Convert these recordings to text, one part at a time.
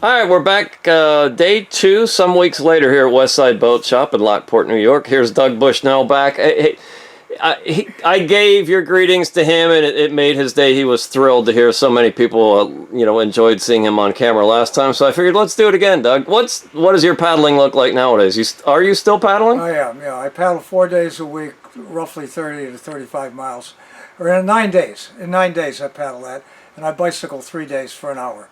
All right, we're back day 2, some weeks later here at Westside Boat Shop in Lockport, New York. Here's Doug Bushnell back. I gave your greetings to him, and it made his day. He was thrilled to hear so many people, enjoyed seeing him on camera last time. So I figured, let's do it again, Doug. What does your paddling look like nowadays? Are you still paddling? I am, yeah. I paddle 4 days a week, roughly 30 to 35 miles. Or in 9 days. In 9 days I paddle that, and I bicycle 3 days for an hour.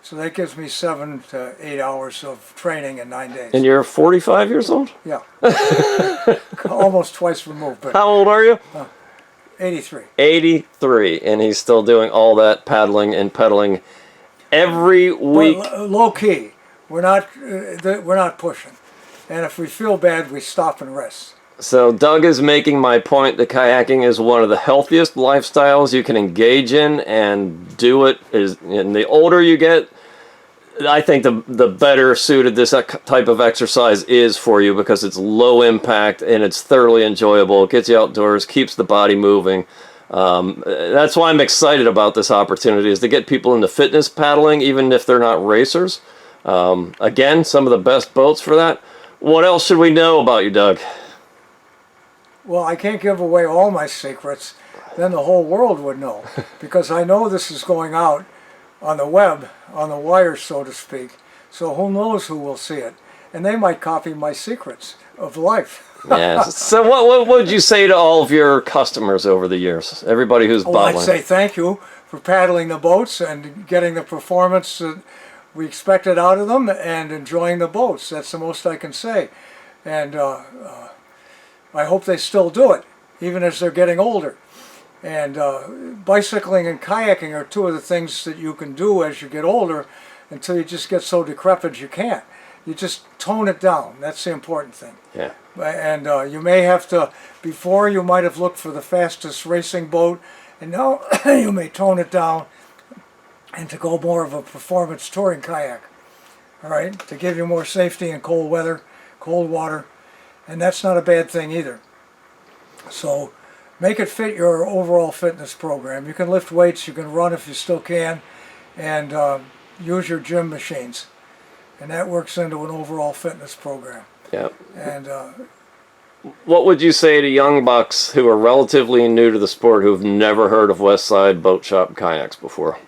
So that gives me 7 to 8 hours of training in 9 days. And you're 45 years old? Yeah. Almost twice removed. But, how old are you? 83. 83, and he's still doing all that paddling and pedaling every week. But low key. We're not pushing. And if we feel bad, we stop and rest. So Doug is making my point that kayaking is one of the healthiest lifestyles you can engage in, and do it and the older you get, I think the better suited this type of exercise is for you, because it's low impact and it's thoroughly enjoyable. It gets you outdoors, keeps the body moving. That's why I'm excited about this opportunity, is to get people into fitness paddling, even if they're not racers. Again, some of the best boats for that. What else should we know about you, Doug? Well, I can't give away all my secrets. Then the whole world would know. Because I know this is going out on the web, on the wire, so to speak. So who knows who will see it. And they might copy my secrets of life. Yeah. So what would you say to all of your customers over the years? Everybody who's bottling? I'd say thank you for paddling the boats and getting the performance that we expected out of them, and enjoying the boats. That's the most I can say. And I hope they still do it, even as they're getting older. And bicycling and kayaking are two of the things that you can do as you get older, until you just get so decrepit you can't. You just tone it down. That's the important thing. Yeah. And you may have to, before you might have looked for the fastest racing boat, and now you may tone it down and to go more of a performance touring kayak. All right, to give you more safety in cold weather, cold water. And that's not a bad thing either. So make it fit your overall fitness program. You can lift weights, you can run if you still can, and use your gym machines. And that works into an overall fitness program. Yep. And what would you say to young bucks who are relatively new to the sport, who've never heard of Westside Boat Shop kayaks before?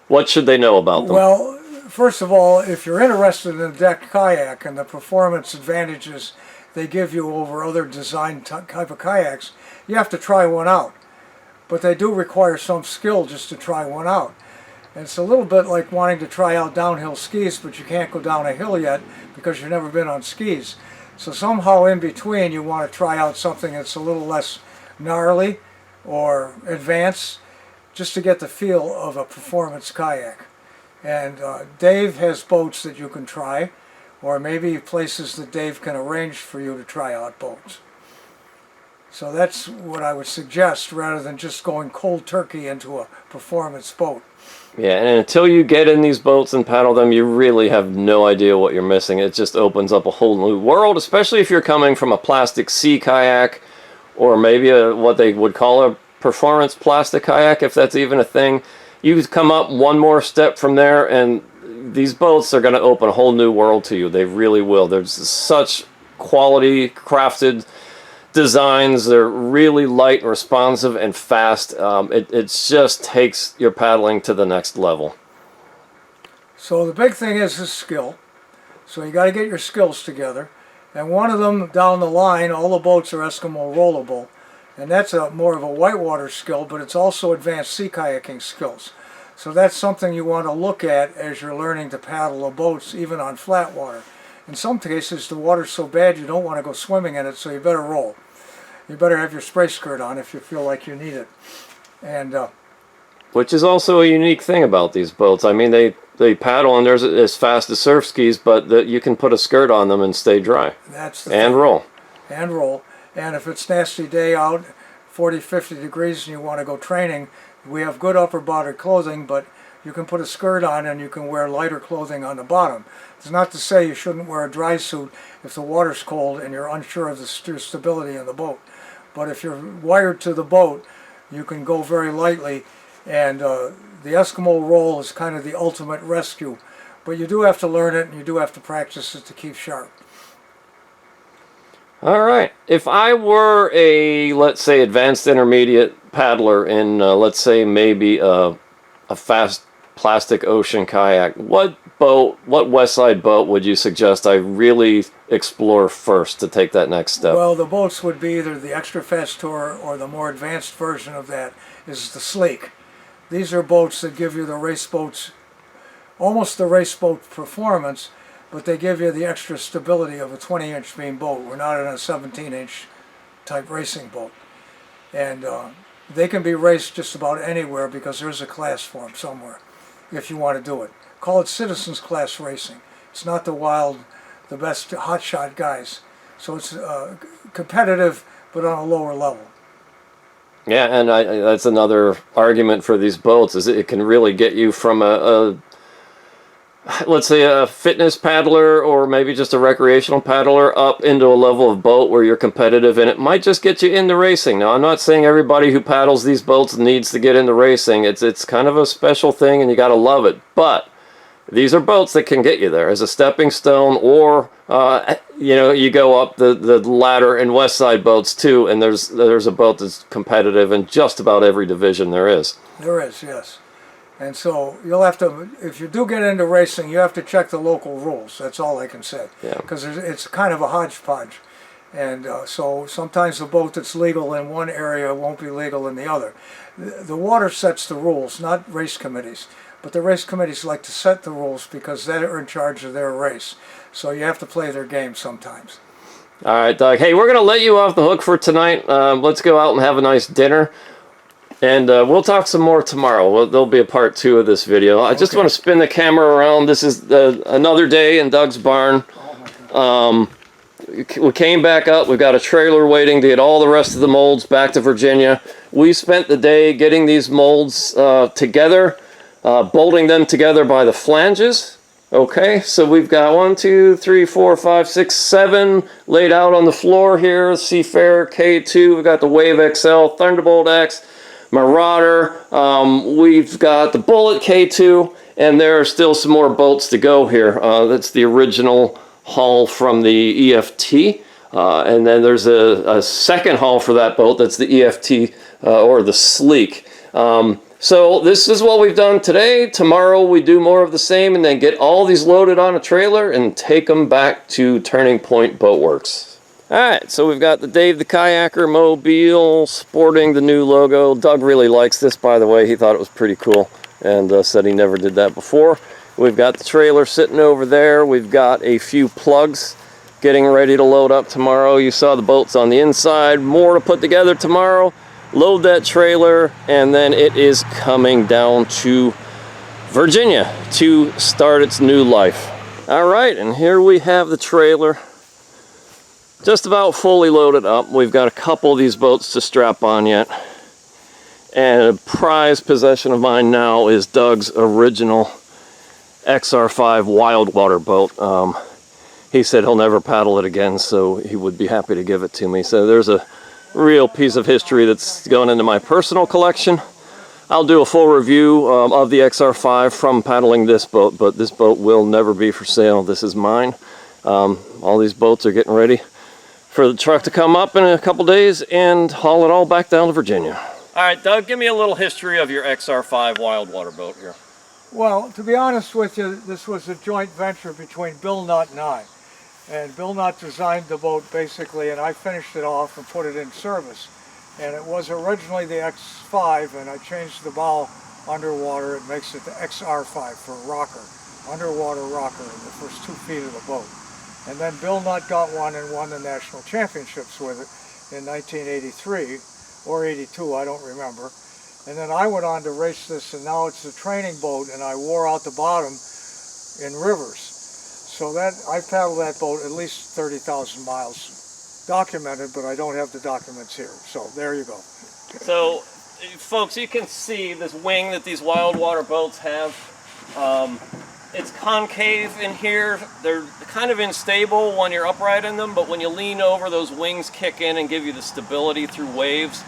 What should they know about them? Well, first of all, if you're interested in a deck kayak and the performance advantages they give you over other design type of kayaks, you have to try one out. But they do require some skill just to try one out. And it's a little bit like wanting to try out downhill skis, but you can't go down a hill yet because you've never been on skis. So somehow in between, you want to try out something that's a little less gnarly or advanced, just to get the feel of a performance kayak. And Dave has boats that you can try, or maybe places that Dave can arrange for you to try out boats. So that's what I would suggest, rather than just going cold turkey into a performance boat. Yeah, and until you get in these boats and paddle them, you really have no idea what you're missing. It just opens up a whole new world, especially if you're coming from a plastic sea kayak, or maybe what they would call a performance plastic kayak, if that's even a thing. You come up one more step from there, and these boats are going to open a whole new world to you. They really will. There's such quality, crafted designs. They're really light and responsive and fast. It just takes your paddling to the next level. So the big thing is skill. So you got to get your skills together. And one of them down the line, all the boats are Eskimo rollable. And that's more of a whitewater skill, but it's also advanced sea kayaking skills. So that's something you want to look at as you're learning to paddle the boats, even on flat water. In some cases, the water's so bad you don't want to go swimming in it, so you better roll. You better have your spray skirt on if you feel like you need it. And which is also a unique thing about these boats. I mean, they paddle and they're as fast as surf skis, but you can put a skirt on them and stay dry. That's the and thing. Roll. And roll. And if it's nasty day out, 40, 50 degrees, and you want to go training, we have good upper body clothing, but you can put a skirt on and you can wear lighter clothing on the bottom. It's not to say you shouldn't wear a dry suit if the water's cold and you're unsure of the stability of the boat. But if you're wired to the boat, you can go very lightly, and the Eskimo roll is kind of the ultimate rescue. But you do have to learn it, and you do have to practice it to keep sharp. All right. If I were a, let's say, advanced intermediate paddler in, let's say, maybe a fast plastic ocean kayak, what west side boat would you suggest I really explore first to take that next step? Well, the boats would be either the Extra Fast Tour or the more advanced version of that is the Sleek. These are boats that give you the race boats, almost the race boat performance, but they give you the extra stability of a 20-inch beam boat. We're not in a 17-inch type racing boat. And they can be raced just about anywhere because there's a class for them somewhere if you want to do it. Call it citizens class racing. It's not the wild, the best hotshot guys. So it's competitive, but on a lower level. Yeah, and that's another argument for these boats, is it can really get you from let's say a fitness paddler or maybe just a recreational paddler up into a level of boat where you're competitive, and it might just get you into racing. Now, I'm not saying everybody who paddles these boats needs to get into racing. It's kind of a special thing, and you got to love it. But these are boats that can get you there as a stepping stone, or you know, you go up the ladder in west side boats too, and there's a boat that's competitive in just about every division there is. There is, yes. And so you'll have to, if you do get into racing, you have to check the local rules. That's all I can say. Yeah. Because it's kind of a hodgepodge. And so sometimes the boat that's legal in one area won't be legal in the other. The water sets the rules, not race committees. But the race committees like to set the rules because they're in charge of their race. So you have to play their game sometimes. All right, Doug. Hey, we're going to let you off the hook for tonight. Let's go out and have a nice dinner. And we'll talk some more tomorrow. There'll be a part 2 of this video. I just want to spin the camera around. This is another day in Doug's barn. We came back up. We've got a trailer waiting to get all the rest of the molds back to Virginia. We spent the day getting these molds together, bolting them together by the flanges. Okay, so we've got 1, 2, 3, 4, 5, 6, 7 laid out on the floor here. Seafarer K2. We've got the Wave XL, Thunderbolt X, Marauder, we've got the Bullet K2, and there are still some more boats to go here. That's the original hull from the EFT, and then there's a second hull for that boat. That's the EFT or the Sleek. So this is what we've done today. Tomorrow we do more of the same and then get all these loaded on a trailer and take them back to Turning Point Boat Works. Alright, so we've got the Dave the Kayaker mobile sporting the new logo. Doug really likes this, by the way. He thought it was pretty cool and said he never did that before. We've got the trailer sitting over there. We've got a few plugs getting ready to load up tomorrow. You saw the bolts on the inside. More to put together tomorrow. Load that trailer, and then it is coming down to Virginia to start its new life. Alright, and here we have the trailer. Just about fully loaded up. We've got a couple of these boats to strap on yet. And a prized possession of mine now is Doug's original XR5 wild water boat. He said he'll never paddle it again, so he would be happy to give it to me. So there's a real piece of history that's going into my personal collection. I'll do a full review of the XR5 from paddling this boat, but this boat will never be for sale. This is mine. All these boats are getting ready for the truck to come up in a couple days and haul it all back down to Virginia. All right, Doug, give me a little history of your XR5 wild water boat here. Well, to be honest with you, this was a joint venture between Bill Nutt and I. And Bill Nutt designed the boat basically, and I finished it off and put it in service. And it was originally the X5, and I changed the bow underwater. It makes it the XR5 for rocker, underwater rocker in the first 2 feet of the boat. And then Bill Nutt got one and won the national championships with it in 1983 or 82, I don't remember. And then I went on to race this, and now it's a training boat, and I wore out the bottom in rivers. So that I've paddled that boat at least 30,000 miles documented, but I don't have the documents here. So there you go. So, folks, you can see this wing that these wild water boats have. It's concave in here. They're kind of unstable when you're upright in them, but when you lean over, those wings kick in and give you the stability through waves.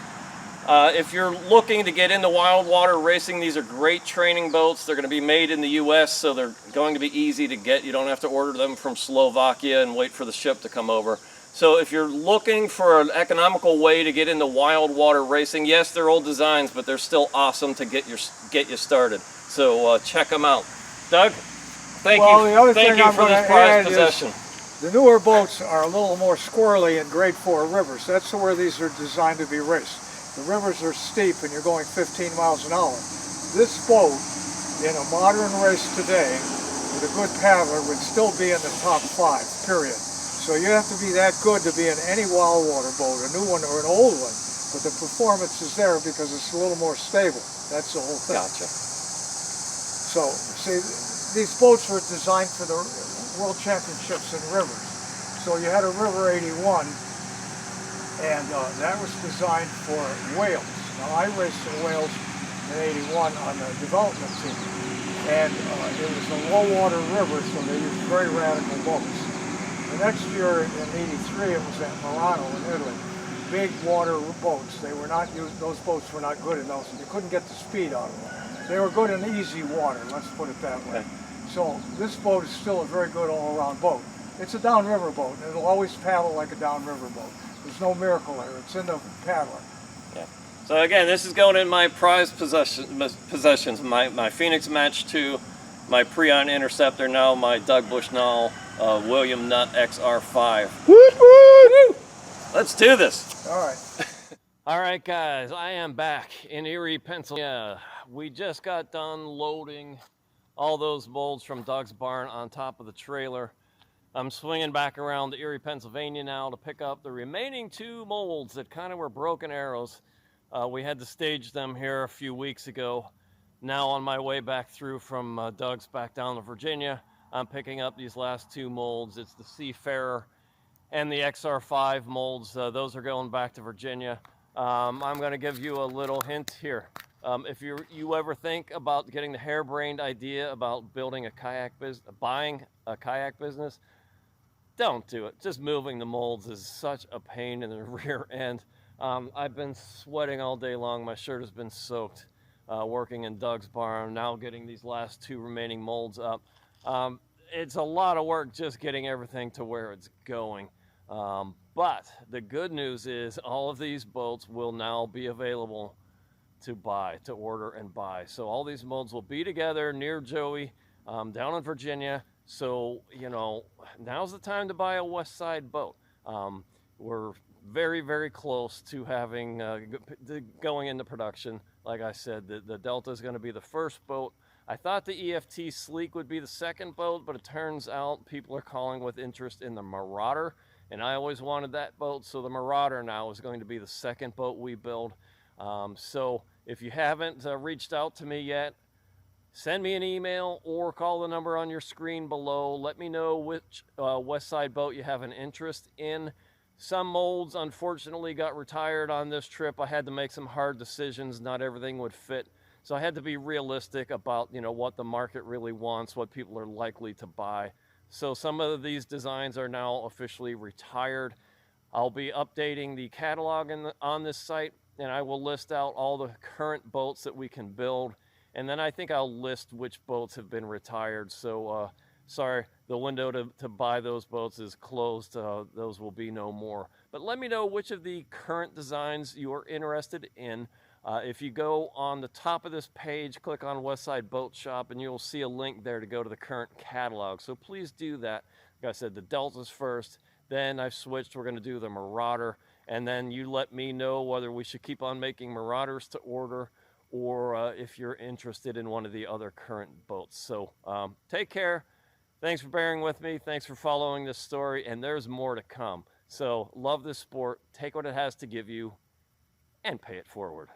If you're looking to get into wild water racing, these are great training boats. They're going to be made in the U.S., so they're going to be easy to get. You don't have to order them from Slovakia and wait for the ship to come over. So if you're looking for an economical way to get into wild water racing, yes, they're old designs, but they're still awesome to get you started. So check them out. Doug, thank you for this prized possession. The newer boats are a little more squirrely in grade 4 rivers. That's where these are designed to be raced. The rivers are steep and you're going 15 miles an hour. This boat, in a modern race today, with a good paddler, would still be in the top 5, period. So you have to be that good to be in any wild water boat, a new one or an old one. But the performance is there because it's a little more stable. That's the whole thing. Gotcha. So, see, these boats were designed for the World Championships in rivers. So you had a River 81, and that was designed for Wales. Now I raced in Wales in 81 on the development team, and it was a low water river, so they used very radical boats. The next year in 83 it was at Murano in Italy. Big water boats. They were not used, those boats were not good enough. You couldn't get the speed out of them. They were good in easy water, let's put it that way. So this boat is still a very good all-around boat. It's a downriver boat, and it'll always paddle like a downriver boat. There's no miracle there. It's in the paddler. Yeah. So again, this is going in my prized possessions. My Phoenix Match 2, my Prion Interceptor, now my Doug Bushnell William Nutt XR5. Woot woot! Let's do this. All right. All right, guys, I am back in Erie, Pennsylvania. We just got done loading all those molds from Doug's barn on top of the trailer. I'm swinging back around to Erie, Pennsylvania now to pick up the remaining 2 molds that kind of were broken arrows. We had to stage them here a few weeks ago. Now on my way back through from Doug's back down to Virginia, I'm picking up these last 2 molds. It's the Seafarer and the XR5 molds. Those are going back to Virginia. I'm going to give you a little hint here. If you ever think about getting the harebrained idea about building a kayak business, buying a kayak business, don't do it. Just moving the molds is such a pain in the rear end. I've been sweating all day long. My shirt has been soaked working in Doug's barn, now getting these last 2 remaining molds up. It's a lot of work just getting everything to where it's going. But the good news is all of these boats will now be available to buy, to order and buy. So all these molds will be together near Joey down in Virginia. So, you know, now's the time to buy a West Side boat. We're very, very close to having going into production. Like I said, the Delta is going to be the first boat. I thought the EFT Sleek would be the second boat, but it turns out people are calling with interest in the Marauder, and I always wanted that boat, so the Marauder now is going to be the second boat we build. So if you haven't reached out to me yet, send me an email or call the number on your screen below. Let me know which West Side boat you have an interest in. Some molds, unfortunately, got retired on this trip. I had to make some hard decisions. Not everything would fit. So I had to be realistic about, you know, what the market really wants, what people are likely to buy. So some of these designs are now officially retired. I'll be updating the catalog on this site, and I will list out all the current boats that we can build. And then I think I'll list which boats have been retired. So sorry, the window to buy those boats is closed. Those will be no more. But let me know which of the current designs you are interested in. If you go on the top of this page, click on Westside Boat Shop, and you'll see a link there to go to the current catalog. So please do that. Like I said, the Delta's first. Then I've switched. We're going to do the Marauder. And then you let me know whether we should keep on making Marauders to order or if you're interested in one of the other current boats. So take care. Thanks for bearing with me. Thanks for following this story. And there's more to come. So love this sport. Take what it has to give you and pay it forward.